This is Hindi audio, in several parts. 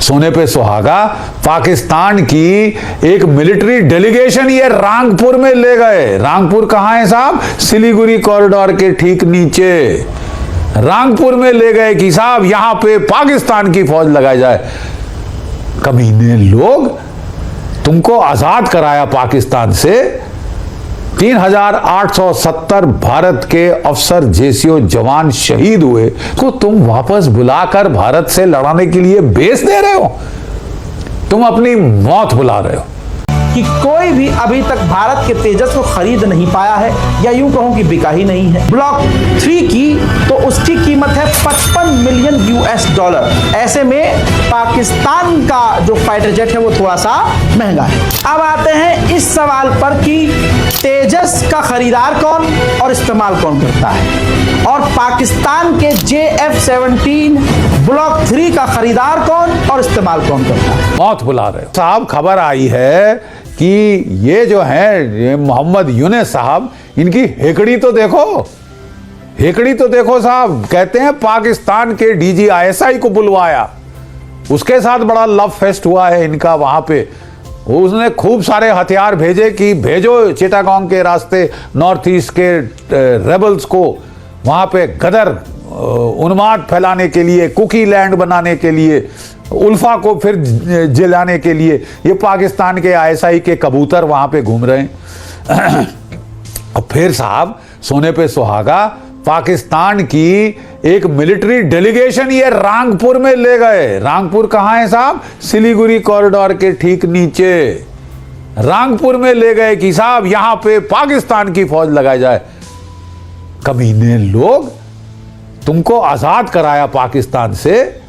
सोने पे सुहागा, पाकिस्तान की एक मिलिट्री डेलीगेशन ये रांगपुर में ले गए। रांगपुर कहां है साहब? सिलीगुड़ी कॉरिडोर के ठीक नीचे रांगपुर में ले गए कि साहब यहां पे पाकिस्तान की फौज लगाई जाए। कमीने लोग, तुमको आजाद कराया पाकिस्तान से, 3870 भारत के अफसर जेसीओ जवान शहीद हुए, तो तुम वापस बुलाकर भारत से लड़ाने के लिए भेज दे रहे हो। तुम अपनी मौत बुला रहे हो। कि कोई भी अभी तक भारत के तेजस को खरीद नहीं पाया है, या यूं कहूं कि बिका ही नहीं है। ब्लॉक 3 की तो उसकी कीमत है 55 मिलियन US डॉलर। ऐसे में पाकिस्तान का जो फाइटर जेट है वो थोड़ा सा महंगा है। अब आते हैं इस सवाल पर कि तेजस का खरीदार कौन और इस्तेमाल कौन करता है, और पाकिस्तान के JF-17 ब्लॉक 3 का खरीदार कौन और इस्तेमाल कौन करता है। मौत बुला रहे हो साहब। खबर आई है कि ये जो है मोहम्मद यूनिस साहब, इनकी हेकड़ी तो देखो, हेकड़ी तो देखो साहब। कहते हैं पाकिस्तान के DG ISI को बुलवाया, उसके साथ बड़ा लव फेस्ट हुआ है इनका वहां पे। उसने खूब सारे हथियार भेजे कि भेजो चिटागोंग के रास्ते नॉर्थ ईस्ट के रेबल्स को वहां पे गदर उन्माद फैलाने के लिए, कुकी लैंड बनाने के लिए, उल्फा को फिर जलाने के लिए। ये पाकिस्तान के ISI के कबूतर वहां पे घूम रहे हैं। और फिर साहब सोने पे सुहागा, पाकिस्तान की एक मिलिट्री डेलीगेशन ये रांगपुर में ले गए। रांगपुर कहां है साहब? सिलीगुड़ी कॉरिडोर के ठीक नीचे रांगपुर में ले गए कि साहब यहां पे पाकिस्तान की फौज लगाई जाए। कमीने लोग, तुमको आजाद कराया पाकिस्तान से,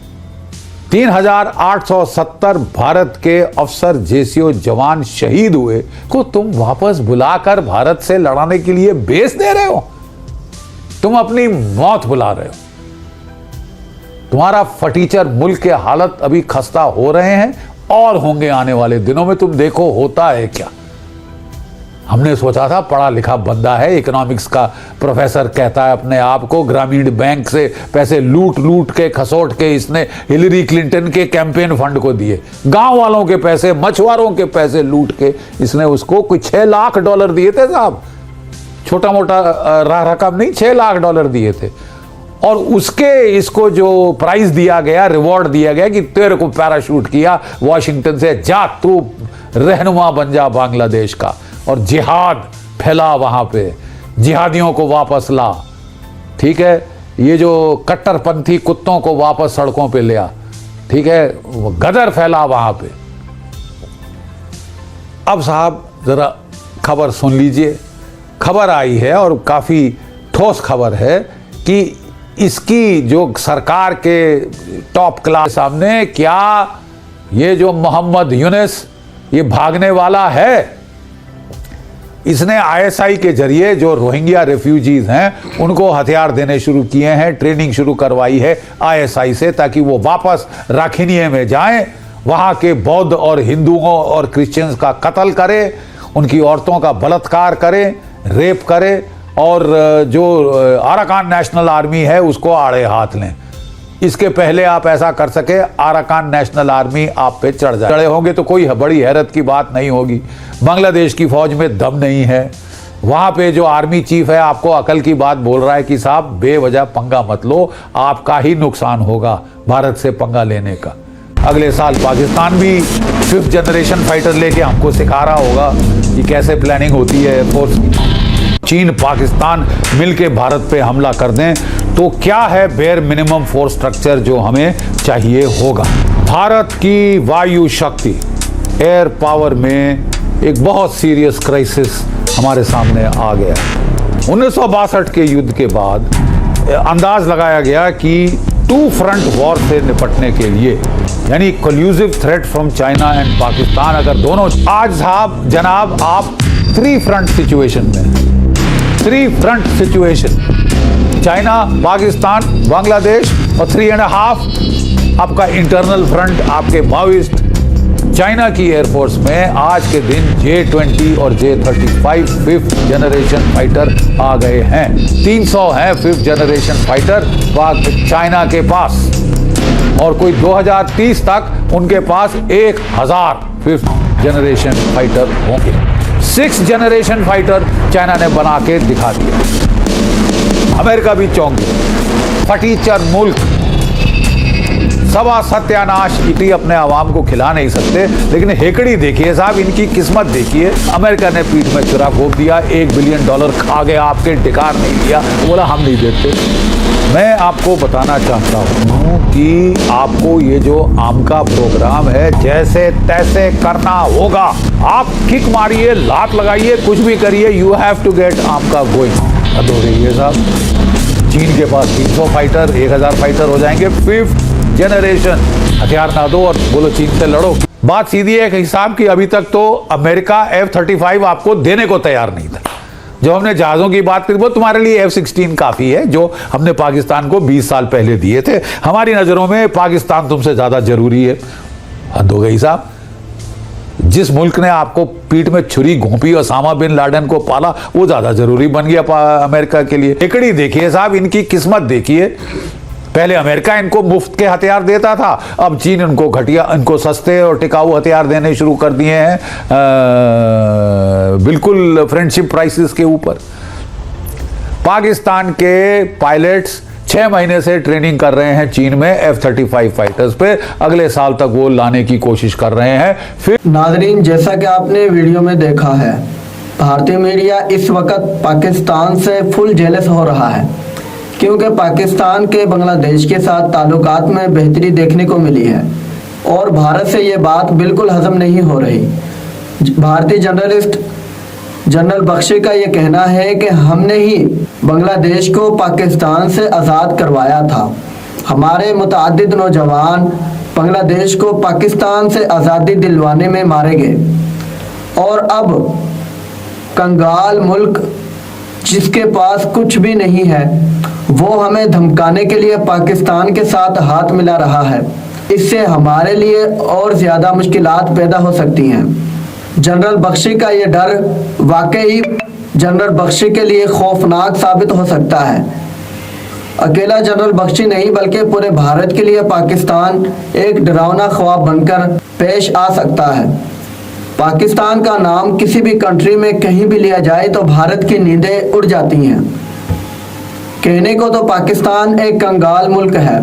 3870 भारत के अफसर जेसीओ जवान शहीद हुए, को तुम वापस बुलाकर भारत से लड़ाने के लिए भेज दे रहे हो। तुम अपनी मौत बुला रहे हो। तुम्हारा फटीचर मुल्क के हालत अभी खस्ता हो रहे हैं और होंगे आने वाले दिनों में। तुम देखो होता है क्या। हमने सोचा था पढ़ा लिखा बंदा है, इकोनॉमिक्स का प्रोफेसर कहता है अपने आप को, ग्रामीण बैंक से पैसे लूट लूट के खसोट के इसने हिलरी क्लिंटन के कैंपेन फंड को दिए। गांव वालों के पैसे, मछुआरों के पैसे लूट के इसने उसको कोई $6 लाख दिए थे साहब। छोटा मोटा रकम नहीं, $6 लाख दिए थे। और उसके इसको जो प्राइज दिया गया, रिवॉर्ड दिया गया कि तेरे को पैराशूट किया वॉशिंगटन से, जा तू रहनुमा बन जा बांग्लादेश का, और जिहाद फैला वहां पे, जिहादियों को वापस ला। ठीक है, ये जो कट्टरपंथी कुत्तों को वापस सड़कों पे ले आ। ठीक है, गदर फैला वहां पे। अब साहब जरा खबर सुन लीजिए। खबर आई है और काफी ठोस खबर है कि इसकी जो सरकार के टॉप क्लास सामने, क्या ये जो मोहम्मद यूनिस ये भागने वाला है? इसने ISI के जरिए जो रोहिंग्या रेफ्यूजीज हैं उनको हथियार देने शुरू किए हैं, ट्रेनिंग शुरू करवाई है ISI से, ताकि वो वापस राखिनिये में जाएं, वहां के बौद्ध और हिंदुओं और क्रिश्चियंस का कत्ल करें, उनकी औरतों का बलात्कार करें, रेप करें, और जो अराकान नेशनल आर्मी है उसको आड़े हाथ लें। इसके पहले आप ऐसा कर सके, अराकान नेशनल आर्मी आप पे चढ़ जाए। चढ़े होंगे तो कोई बड़ी हैरत की बात नहीं होगी। बांग्लादेश की फौज में दम नहीं है। वहां पे जो आर्मी चीफ है आपको अकल की बात बोल रहा है कि साहब बेवजह पंगा मत लो, आपका ही नुकसान होगा भारत से पंगा लेने का। अगले साल पाकिस्तान भी 5th जनरेशन फाइटर लेके हमको सिखा रहा होगा कि कैसे प्लानिंग होती है एयरफोर्स की। चीन पाकिस्तान मिलके भारत पे हमला कर दें तो क्या है बेयर मिनिमम फोर्स स्ट्रक्चर जो हमें चाहिए होगा। भारत की वायु शक्ति, एयर पावर में एक बहुत सीरियस क्राइसिस हमारे सामने आ गया। 1962 के युद्ध के बाद अंदाज लगाया गया कि 2 फ्रंट वॉर से निपटने के लिए, यानी collusive threat from China and Pakistan, अगर दोनों, आज साहब जनाब आप 3 फ्रंट सिचुएशन में, 3 front situation, China, Pakistan, Bangladesh, और 3.5 आपका इंटरनल फ्रंट, आपके माओइस्ट। चाइना की एयरफोर्स में आज के दिन J-20 और J-35 5th जनरेशन फाइटर आ गए हैं। 300 हैं 5th जनरेशन फाइटर चाइना के पास। और कोई 2030 तक उनके पास 1000 5th जनरेशन फाइटर होंगे। 6th जनरेशन फाइटर चाइना ने बना के दिखा दिया। अमेरिका भी चौंक गया। फटीचर मुल्क, सवा सत्यानाश, इटली अपने आवाम को खिला नहीं सकते, लेकिन हेकड़ी देखिए साहब, इनकी किस्मत देखिए। अमेरिका ने पीठ में छुरा घोंप दिया, $1 बिलियन खा गया, आपके टिकार नहीं लिया, बोला हम नहीं देते। मैं आपको बताना चाहता हूँ कि आपको ये जो आम का प्रोग्राम है जैसे तैसे करना होगा। आप किक मारिए, लात लगाइए, कुछ भी करिए, यू हैव टू गेट आम का गोइंग। हद हो गई है साहब। चीन के पास 300 फाइटर, 1000 फाइटर हो जाएंगे। 5th जनरेशन हथियार ना दो और बोलो चीन से लड़ो। बात सीधी है कि हिसाब की अभी तक तो अमेरिका F-35 आपको देने को तैयार नहीं था। जो हमने जहाजों की बात करी वो तुम्हारे लिए F-16 काफी है, जो हमने पाकिस्तान को 20 साल पहले दिए थे। हमारी नजरों में पाकिस्तान तुमसे ज्यादा जरूरी है। हद हो गई साहब। जिस मुल्क ने आपको पीठ में छुरी घोंपी, ओसामा बिन लादेन को पाला, वो ज्यादा जरूरी बन गया अमेरिका के लिए। एकड़ी देखिए साहब, इनकी किस्मत देखिए। पहले अमेरिका इनको मुफ्त के हथियार देता था, अब चीन इनको घटिया, इनको सस्ते और टिकाऊ हथियार देने शुरू कर दिए हैं, बिल्कुल फ्रेंडशिप प्राइसेस के ऊपर। पाकिस्तान के पायलट्स 6 महीने से ट्रेनिंग कर रहे हैं चीन में F-35 फाइटर्स पे। अगले साल तक वो लाने की कोशिश कर रहे हैं। फिर नाजरीन, जैसा कि आपने वीडियो में देखा है, भारतीय मीडिया इस वक्त पाकिस्तान से फुल जेलस हो रहा है, क्योंकि पाकिस्तान के बांग्लादेश के साथ ताल्लुकात में बेहतरी देखने को मिली है और भारत से ये बात बिल्कुल हजम नहीं हो रही। भारतीय जर्नलिस्ट जनरल बख्शी का ये कहना है कि हमने ही बांग्लादेश को पाकिस्तान से आज़ाद करवाया था। हमारे मुतअद्दिद नौजवान बांग्लादेश को पाकिस्तान से आज़ादी दिलवाने में मारे गए और अब कंगाल मुल्क जिसके पास कुछ भी नहीं है वो हमें धमकाने के लिए पाकिस्तान के साथ हाथ मिला रहा है। इससे हमारे लिए और ज़्यादा मुश्किलात पैदा हो सकती हैं। जनरल बख्शी का ये डर वाकई जनरल बख्शी के लिए खौफनाक साबित हो सकता है। अकेला जनरल बख्शी नहीं बल्कि पूरे भारत के लिए पाकिस्तान एक डरावना ख्वाब बनकर पेश आ सकता है। पाकिस्तान का नाम किसी भी कंट्री में कहीं भी लिया जाए तो भारत की नींदें उड़ जाती हैं। कहने को तो पाकिस्तान एक कंगाल मुल्क है,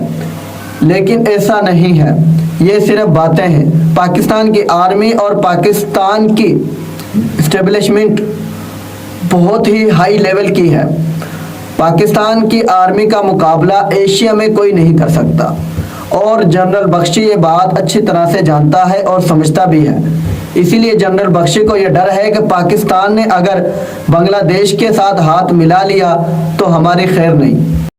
लेकिन ऐसा नहीं है, ये सिर्फ बातें हैं। पाकिस्तान की आर्मी और पाकिस्तान की एस्टेब्लिशमेंट बहुत ही हाई लेवल की है। पाकिस्तान की आर्मी का मुकाबला एशिया में कोई नहीं कर सकता और जनरल बख्शी ये बात अच्छी तरह से जानता है और समझता भी है। इसीलिए जनरल बख्शी को यह डर है कि पाकिस्तान ने अगर बांग्लादेश के साथ हाथ मिला लिया तो हमारी खैर नहीं।